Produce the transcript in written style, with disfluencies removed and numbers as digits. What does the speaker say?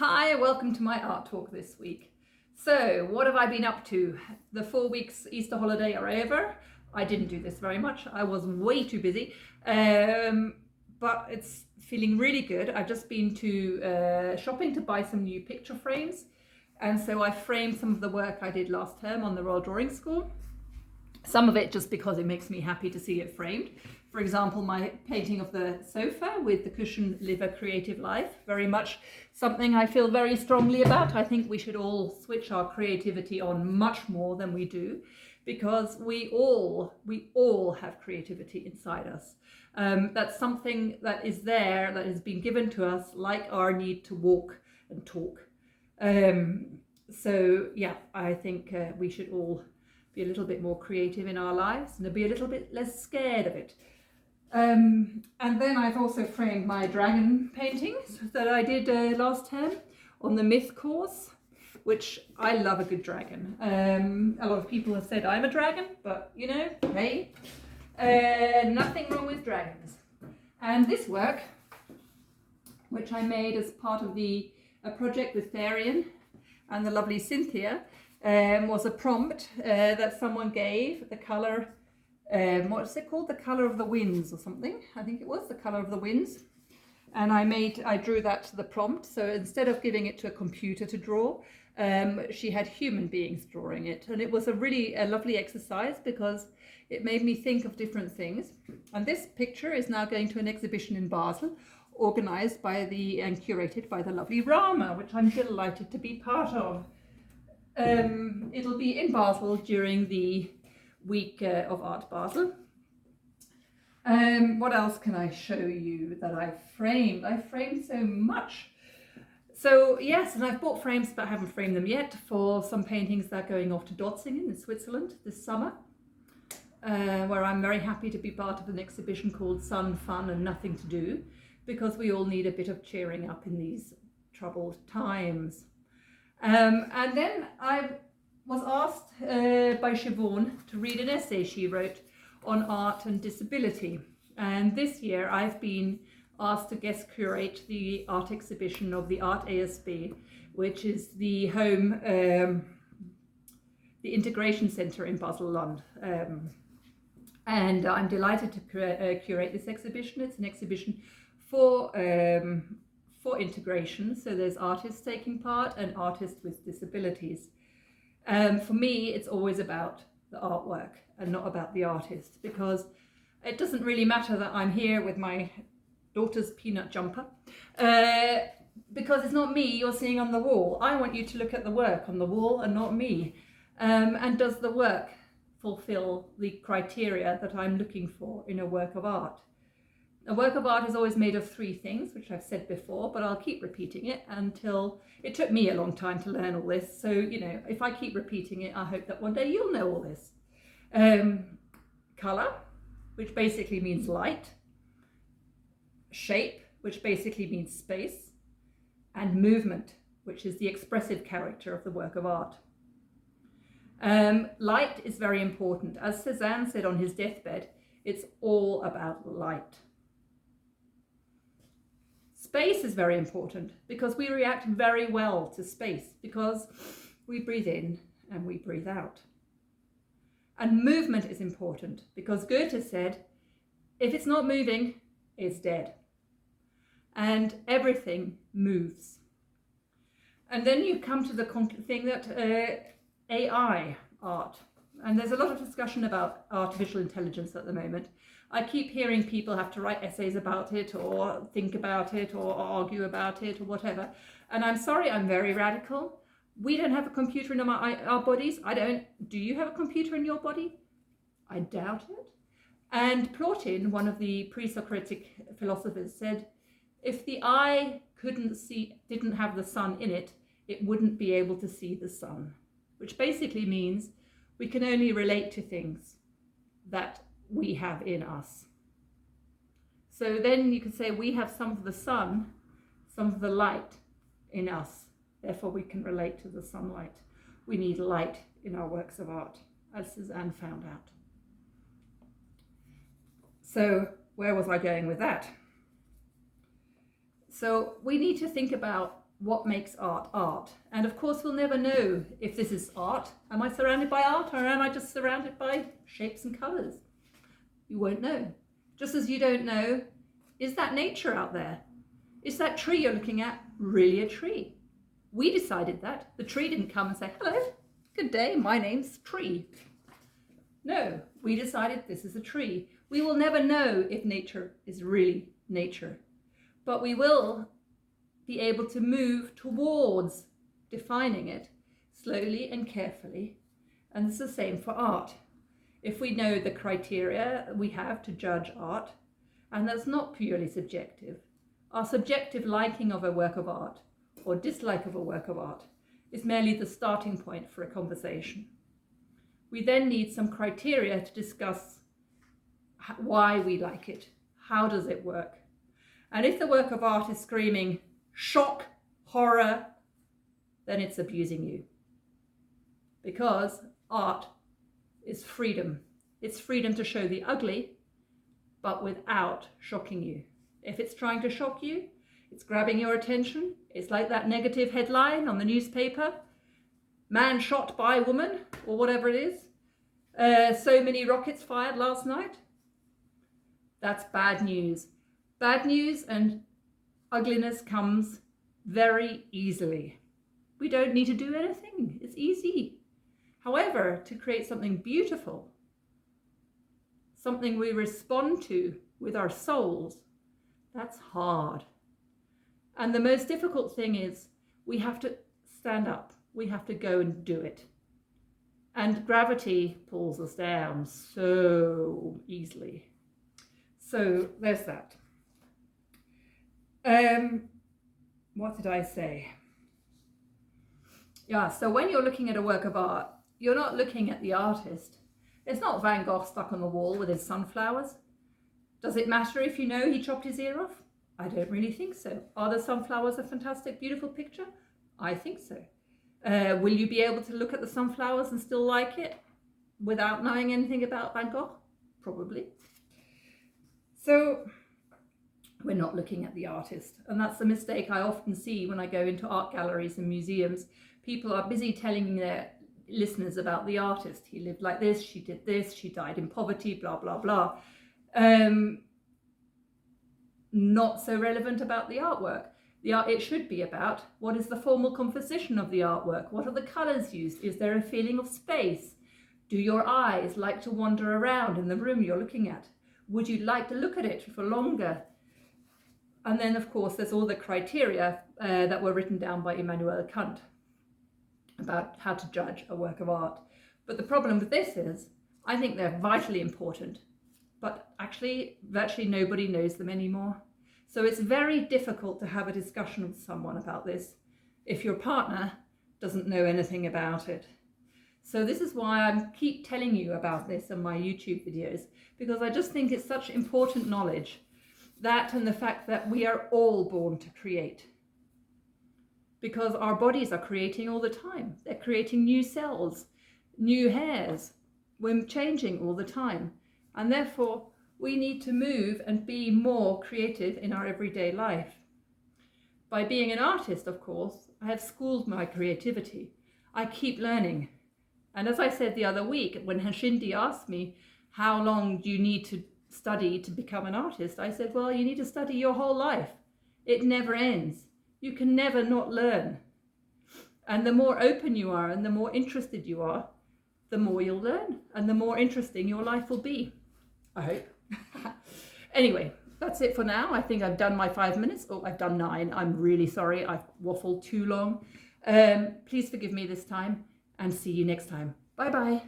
Hi, welcome to my art talk this week. So, what have I been up to? The 4 weeks Easter holiday are over. I didn't do this very much. I was way too busy, but it's feeling really good. I've just been to shopping to buy some new picture frames, and so I framed some of the work I did last term on the Royal Drawing School. Some of it just because it makes me happy to see it framed. For example, my painting of the sofa with the cushion Live a Creative Life, very much something I feel very strongly about. I think we should all switch our creativity on much more than we do, because we all have creativity inside us. That's something that is there, that has been given to us, like our need to walk and talk. So yeah, I think we should all be a little bit more creative in our lives and be a little bit less scared of it. And then I've also framed my dragon paintings that I did last term on the myth course, which I love a good dragon. A lot of people have said I'm a dragon, but you know, hey, nothing wrong with dragons. And this work, which I made as part of a project with Tharian and the lovely Cynthia, was a prompt that someone gave, the colour, what's it called? The Colour of the Winds or something. I think it was the Colour of the Winds. And I drew that to the prompt. So instead of giving it to a computer to draw, she had human beings drawing it. And it was a lovely exercise because it made me think of different things. And this picture is now going to an exhibition in Basel, organised by and curated by the lovely Rama, which I'm delighted to be part of. It'll be in Basel during the week of Art Basel. What else can I show you that I've framed? I've framed so much. So yes, and I've bought frames, but I haven't framed them yet, for some paintings that are going off to Dotzingen in Switzerland this summer, where I'm very happy to be part of an exhibition called Sun, Fun and Nothing to Do, because we all need a bit of cheering up in these troubled times. And then I was asked by Sibylle to read an essay she wrote on art and disability. And this year I've been asked to guest curate the art exhibition of the Art ASB, which is the home, the Integration Centre in Basel-Land. And I'm delighted to curate this exhibition. It's an exhibition for integration, so there's artists taking part and artists with disabilities. For me, it's always about the artwork and not about the artist, because it doesn't really matter that I'm here with my daughter's peanut jumper, because it's not me you're seeing on the wall. I want you to look at the work on the wall and not me. And does the work fulfill the criteria that I'm looking for in a work of art? A work of art is always made of three things, which I've said before, but I'll keep repeating it until it took me a long time to learn all this. So, you know, if I keep repeating it, I hope that one day you'll know all this. Colour, which basically means light. Shape, which basically means space. And movement, which is the expressive character of the work of art. Light is very important. As Cézanne said on his deathbed, it's all about light. Space is very important because we react very well to space, because we breathe in and we breathe out. And movement is important because Goethe said, if it's not moving, it's dead. And everything moves. And then you come to the thing that AI art, and there's a lot of discussion about artificial intelligence at the moment. I keep hearing people have to write essays about it or think about it or argue about it or whatever. And I'm sorry, I'm very radical. We don't have a computer in our bodies. I don't. Do you have a computer in your body? I doubt it. And Plotin, one of the pre-Socratic philosophers, said, if the eye didn't have the sun in it, it wouldn't be able to see the sun, which basically means we can only relate to things that we have in us. So then you could say we have some of the sun, some of the light in us. Therefore we can relate to the sunlight. We need light in our works of art, as Cézanne found out. So where was I going with that? So we need to think about what makes art art. And of course, we'll never know if this is art. Am I surrounded by art, or am I just surrounded by shapes and colours? You won't know. Just as you don't know, is that nature out there? Is that tree you're looking at really a tree? We decided that. The tree didn't come and say, hello, good day, my name's Tree. No, we decided this is a tree. We will never know if nature is really nature, but we will be able to move towards defining it slowly and carefully. And it's the same for art. If we know the criteria we have to judge art, and that's not purely subjective, our subjective liking of a work of art or dislike of a work of art is merely the starting point for a conversation. We then need some criteria to discuss why we like it. How does it work? And if the work of art is screaming shock, horror, then it's abusing you. Because art is freedom. It's freedom to show the ugly, but without shocking you. If it's trying to shock you, it's grabbing your attention. It's like that negative headline on the newspaper, man shot by woman, or whatever it is. So many rockets fired last night. That's bad news. Bad news and ugliness comes very easily. We don't need to do anything. It's easy. However, to create something beautiful, something we respond to with our souls, that's hard. And the most difficult thing is we have to stand up. We have to go and do it. And gravity pulls us down so easily. So there's that. What did I say? Yeah, so when you're looking at a work of art, you're not looking at the artist. It's not Van Gogh stuck on the wall with his sunflowers. Does it matter if you know he chopped his ear off? I don't really think so. Are the sunflowers a fantastic, beautiful picture? I think so. Will you be able to look at the sunflowers and still like it without knowing anything about Van Gogh? Probably. So we're not looking at the artist. And that's the mistake I often see when I go into art galleries and museums. People are busy telling their listeners about the artist. He lived like this, she did this, she died in poverty, blah, blah, blah. Not so relevant about the artwork. It should be about what is the formal composition of the artwork? What are the colours used? Is there a feeling of space? Do your eyes like to wander around in the room you're looking at? Would you like to look at it for longer? And then, of course, there's all the criteria that were written down by Immanuel Kant about how to judge a work of art. But the problem with this is, I think they're vitally important, but actually, virtually nobody knows them anymore. So it's very difficult to have a discussion with someone about this if your partner doesn't know anything about it. So this is why I keep telling you about this in my YouTube videos, because I just think it's such important knowledge. That and the fact that we are all born to create. Because our bodies are creating all the time. They're creating new cells, new hairs. We're changing all the time. And therefore, we need to move and be more creative in our everyday life. By being an artist, of course, I have schooled my creativity. I keep learning. And as I said the other week, when Hashindi asked me, how long do you need to study to become an artist? I said, well, you need to study your whole life. It never ends. You can never not learn. And the more open you are and the more interested you are, the more you'll learn and the more interesting your life will be. I hope. Anyway, that's it for now. I think I've done my 5 minutes. Oh, I've done 9. I'm really sorry. I've waffled too long. Please forgive me this time and see you next time. Bye-bye.